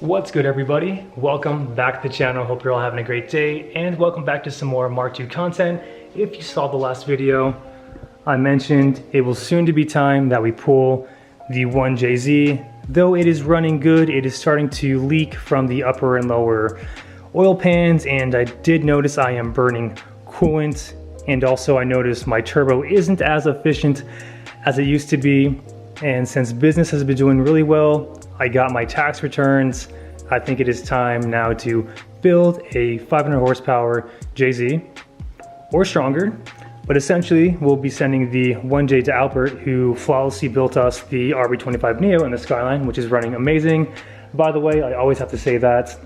What's good, everybody? Welcome back to the channel. Hope you're all having a great day, and welcome back to some more Mark II content. If you saw the last video, I mentioned it will soon to be time that we pull the 1JZ. Though it is running good, it is starting to leak from the upper and lower oil pans, and I did notice I am burning coolant, and also I noticed my turbo isn't as efficient as it used to be. And since business has been doing really well, I got my tax returns. I think it is time now to build a 500 horsepower JZ or stronger. But essentially, we'll be sending the 1J to Albert, who flawlessly built us the RB25 Neo in the Skyline, which is running amazing. By the way, I always have to say that.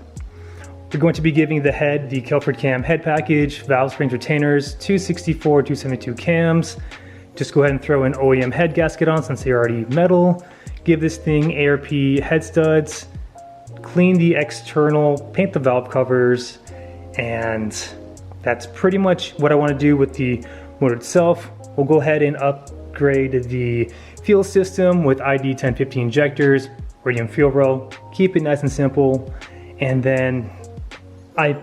We're going to be giving the head the Kelford cam head package, valve springs, retainers, 264, 272 cams. Just go ahead and throw an OEM head gasket on since they're already metal. Give this thing ARP head studs, clean the external, paint the valve covers, and that's pretty much what I want to do with the motor itself. We'll go ahead and upgrade the fuel system with ID 1050 injectors, radium fuel row, keep it nice and simple, and then I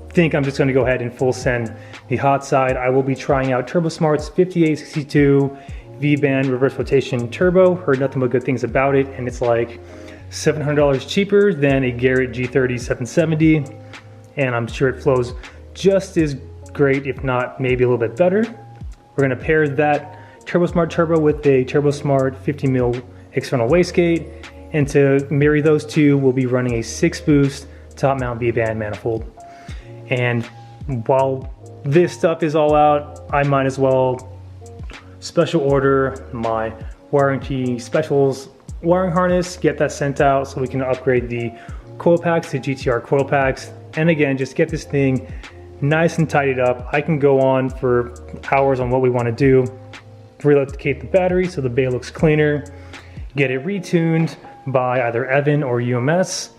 think I'm just going to go ahead and full send the hot side. I will be trying out TurboSmart's 5862 V-band reverse rotation turbo. Heard nothing but good things about it, and it's like $700 cheaper than a Garrett G30 770, and I'm sure it flows just as great, if not maybe a little bit better. We're going to pair that TurboSmart turbo with a TurboSmart 50mm external wastegate, and to marry those two, we'll be running a 6-boost top mount V-band manifold. And while this stuff is all out, I might as well special order my warranty specials wiring harness, get that sent out so we can upgrade the coil packs to GTR coil packs. And again, just get this thing nice and tidied up. I can go on for hours on what we want to do. Relocate the battery so the bay looks cleaner, get it retuned by either Evan or UMS,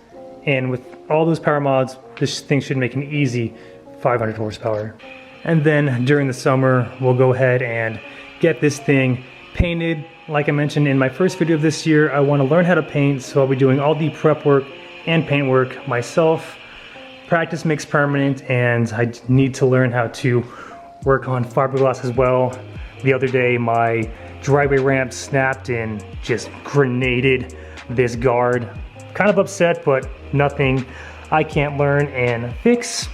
and with all those power mods, this thing should make an easy 500 horsepower. And then during the summer, we'll go ahead and get this thing painted. Like I mentioned in my first video of this year, I want to learn how to paint, so I'll be doing all the prep work and paint work myself. Practice makes permanent, and I need to learn how to work on fiberglass as well. The other day, my driveway ramp snapped and just grenaded this guard. Kind of upset, but nothing I can't learn and fix.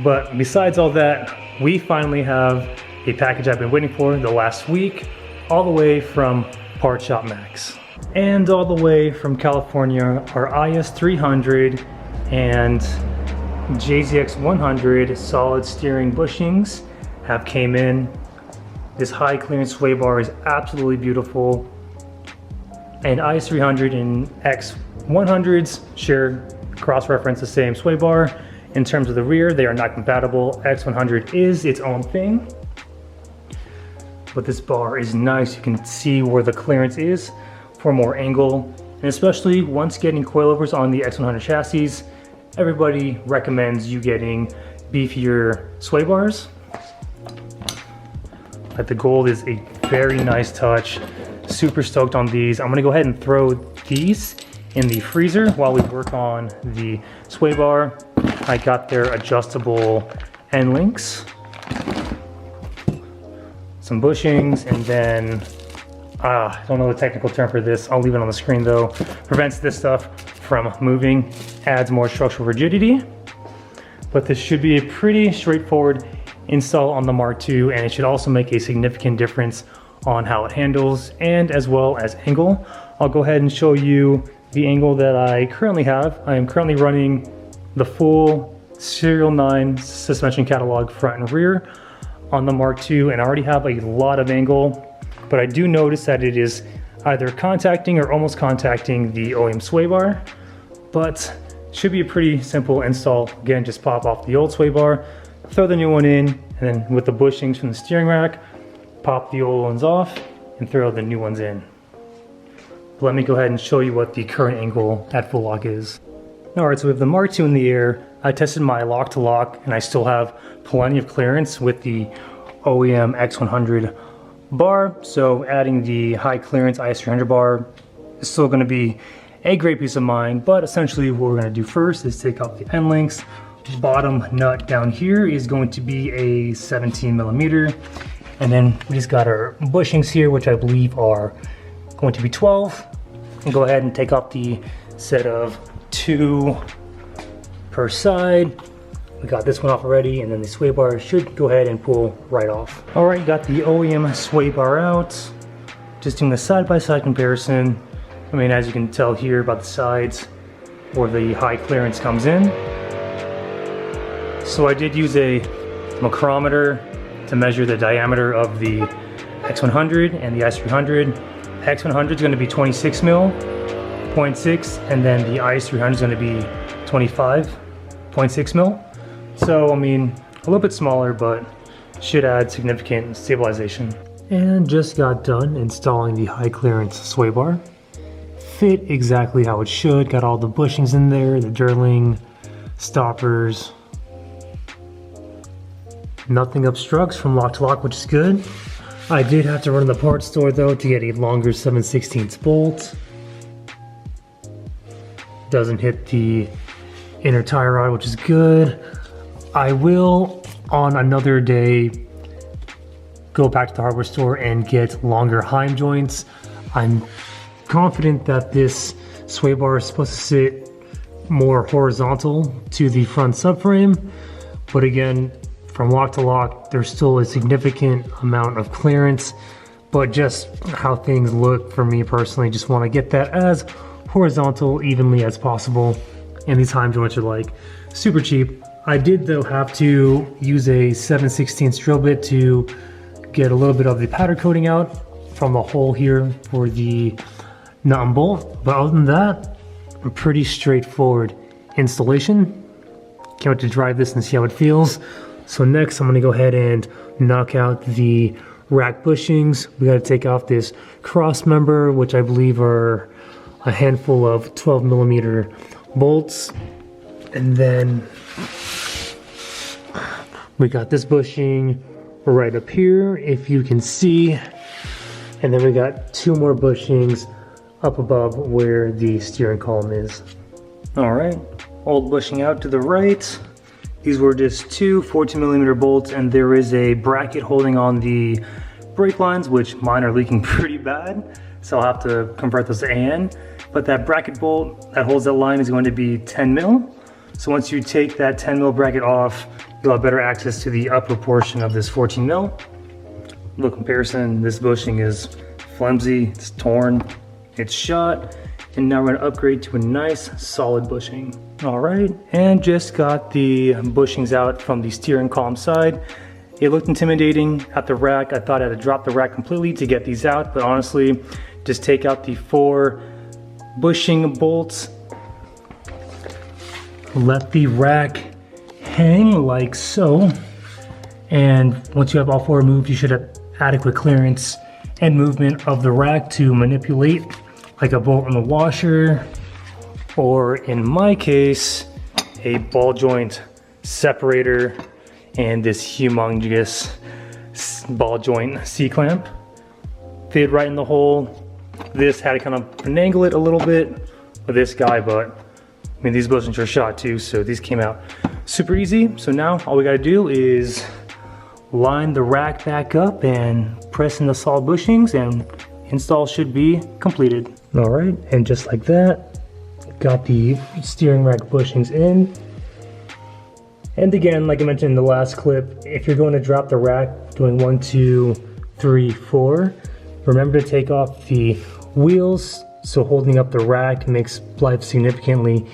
But besides all that, we finally have a package I've been waiting for the last week, all the way from Part Shop Max. And all the way from California, our IS300 and JZX100 solid steering bushings have came in. This high clearance sway bar is absolutely beautiful. And IS300 and X100s share cross-reference the same sway bar. In terms of the rear, they are not compatible. X100 is its own thing. But this bar is nice. You can see where the clearance is for more angle. And especially once getting coilovers on the X100 chassis, everybody recommends you getting beefier sway bars. But the gold is a very nice touch. Super stoked on these. I'm gonna go ahead and throw these in the freezer while we work on the sway bar. I got their adjustable end links, some bushings, and then I don't know the technical term for this. I'll leave it on the screen though. Prevents this stuff from moving, adds more structural rigidity. But this should be a pretty straightforward install on the Mark II, and it should also make a significant difference on how it handles and as well as angle. I'll go ahead and show you the angle that I currently have. I am currently running the full Serial 9 suspension catalog front and rear on the Mark II, and I already have a lot of angle, but I do notice that it is either contacting or almost contacting the OEM sway bar, but should be a pretty simple install. Again, just pop off the old sway bar, throw the new one in, and then with the bushings from the steering rack, pop the old ones off and throw the new ones in. But let me go ahead and show you what the current angle at full lock is. Alright, so we have the Mark II in the air. I tested my lock to lock, and I still have plenty of clearance with the OEM X100 bar. So adding the high clearance IS300 bar is still going to be a great peace of mind. But essentially what we're gonna do first is take off the end links. Bottom nut down here is going to be a 17 millimeter. And then we just got our bushings here, which I believe are going to be 12. And go ahead and take off the set of 2 per side. We got this one off already, and then the sway bar should go ahead and pull right off. All right, got the OEM sway bar out. Just doing a side-by-side comparison. I mean, as you can tell here about the sides where the high clearance comes in. So I did use a micrometer to measure the diameter of the X100 and the IS300. The X100 is going to be 26 mil, 0.6, and then the IS300 is going to be 25.6 mil. So, I mean, a little bit smaller, but should add significant stabilization. And just got done installing the high clearance sway bar. Fit exactly how it should. Got all the bushings in there, the drilling, stoppers. Nothing obstructs from lock to lock, which is good. I did have to run to the parts store though to get a longer 7/16 bolt. Doesn't hit the inner tie rod, which is good. I will, on another day, go back to the hardware store and get longer heim joints. I'm confident that this sway bar is supposed to sit more horizontal to the front subframe, but again, from lock to lock, there's still a significant amount of clearance, but just how things look for me personally, just want to get that as horizontal evenly as possible. And these heim joints are like super cheap. I did though have to use a 7/16 drill bit to get a little bit of the powder coating out from the hole here for the nut and bolt. But other than that, a pretty straightforward installation. Can't wait to drive this and see how it feels. So next I'm gonna go ahead and knock out the rack bushings. We gotta take off this cross member, which I believe are a handful of 12 millimeter bolts. And then we got this bushing right up here, if you can see. And then we got 2 more bushings up above where the steering column is. All right, old bushing out to the right. These were just 2 14 millimeter bolts, and there is a bracket holding on the brake lines, which mine are leaking pretty bad. So I'll have to convert those to AN. But that bracket bolt that holds that line is going to be 10 mil. So once you take that 10 mil bracket off, you'll have better access to the upper portion of this 14 mil. Look comparison, this bushing is flimsy, it's torn, it's shot, and now we're gonna upgrade to a nice solid bushing. All right, and just got the bushings out from the steering column side. It looked intimidating at the rack. I thought I had to drop the rack completely to get these out, but honestly, just take out the 4 bushing bolts, let the rack hang like so, and once you have all 4 removed, you should have adequate clearance and movement of the rack to manipulate like a bolt on the washer, or in my case, a ball joint separator and this humongous ball joint C-clamp. Fit right in the hole. This had to kind of finagle it a little bit with this guy, but I mean, these bushings are shot too, so these came out super easy. So now all we gotta do is line the rack back up and press in the solid bushings, and install should be completed. All right, and just like that, got the steering rack bushings in. And again, like I mentioned in the last clip, if you're going to drop the rack doing 1, 2, 3, 4, remember to take off the wheels, so holding up the rack makes life significantly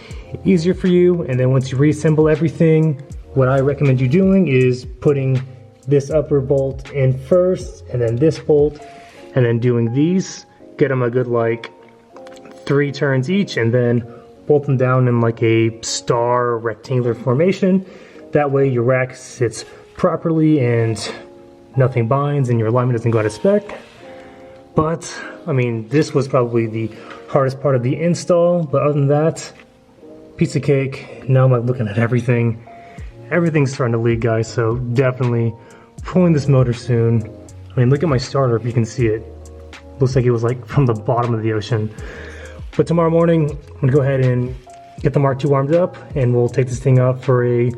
easier for you. And then once you reassemble everything, what I recommend you doing is putting this upper bolt in first, and then this bolt, and then doing these, get them a good like 3 turns each, and then bolt them down in like a star rectangular formation. That way your rack sits properly and nothing binds and your alignment doesn't go out of spec. But I mean, this was probably the hardest part of the install, but other than that, piece of cake. Now I'm like looking at everything. Everything's starting to leak, guys, so definitely pulling this motor soon. I mean, look at my starter if you can see it. Looks like it was like from the bottom of the ocean. But tomorrow morning, I'm gonna go ahead and get the Mark II warmed up, and we'll take this thing out for a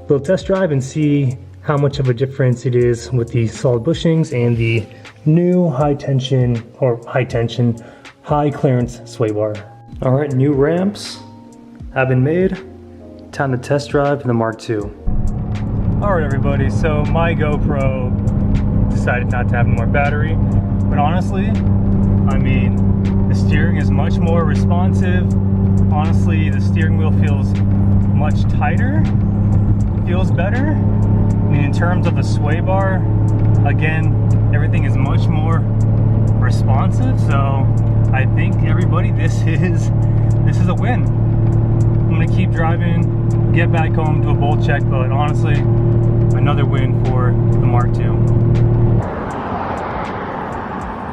little test drive and see how much of a difference it is with the solid bushings and the new high clearance sway bar. All right, new ramps have been made. Time to test drive the Mark II. All right, everybody, so my GoPro decided not to have more battery, but honestly, I mean, the steering is much more responsive. Honestly, the steering wheel feels much tighter, feels better. I mean, in terms of the sway bar, again, everything is much more responsive. So I think everybody, this is a win. I'm gonna keep driving, get back home, do a bolt check, but honestly, another win for the Mark II.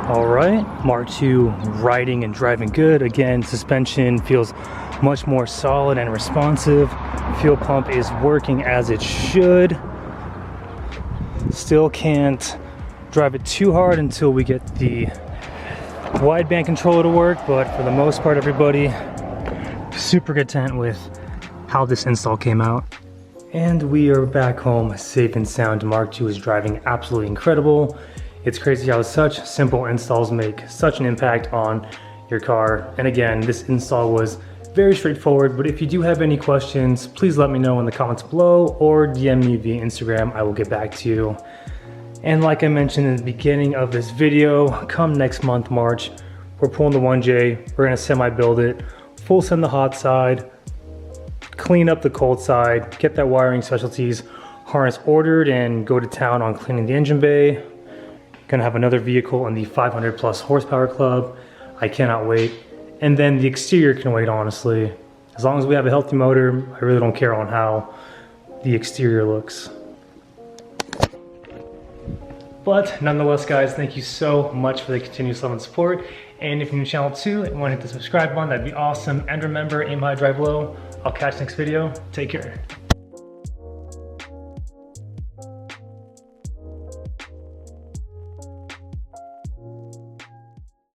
All right, Mark II riding and driving good. Again, suspension feels much more solid and responsive. Fuel pump is working as it should. Still can't drive it too hard until we get the wideband controller to work, but for the most part, everybody, super content with how this install came out. And we are back home safe and sound. Mark II is driving absolutely incredible. It's crazy how such simple installs make such an impact on your car. And again, this install was very straightforward, but if you do have any questions, please let me know in the comments below or DM me via Instagram. I will get back to you. And like I mentioned in the beginning of this video, come next month, March, we're pulling the 1J, we're gonna semi-build it, full send the hot side, clean up the cold side, get that wiring specialties harness ordered, and go to town on cleaning the engine bay. Gonna have another vehicle in the 500 plus horsepower club. I cannot wait. And then the exterior can wait, honestly. As long as we have a healthy motor, I really don't care on how the exterior looks. But nonetheless, guys, thank you so much for the continuous love and support. And if you're new to the channel too and want to hit the subscribe button, that'd be awesome. And remember, aim high, drive low. I'll catch you next video. Take care.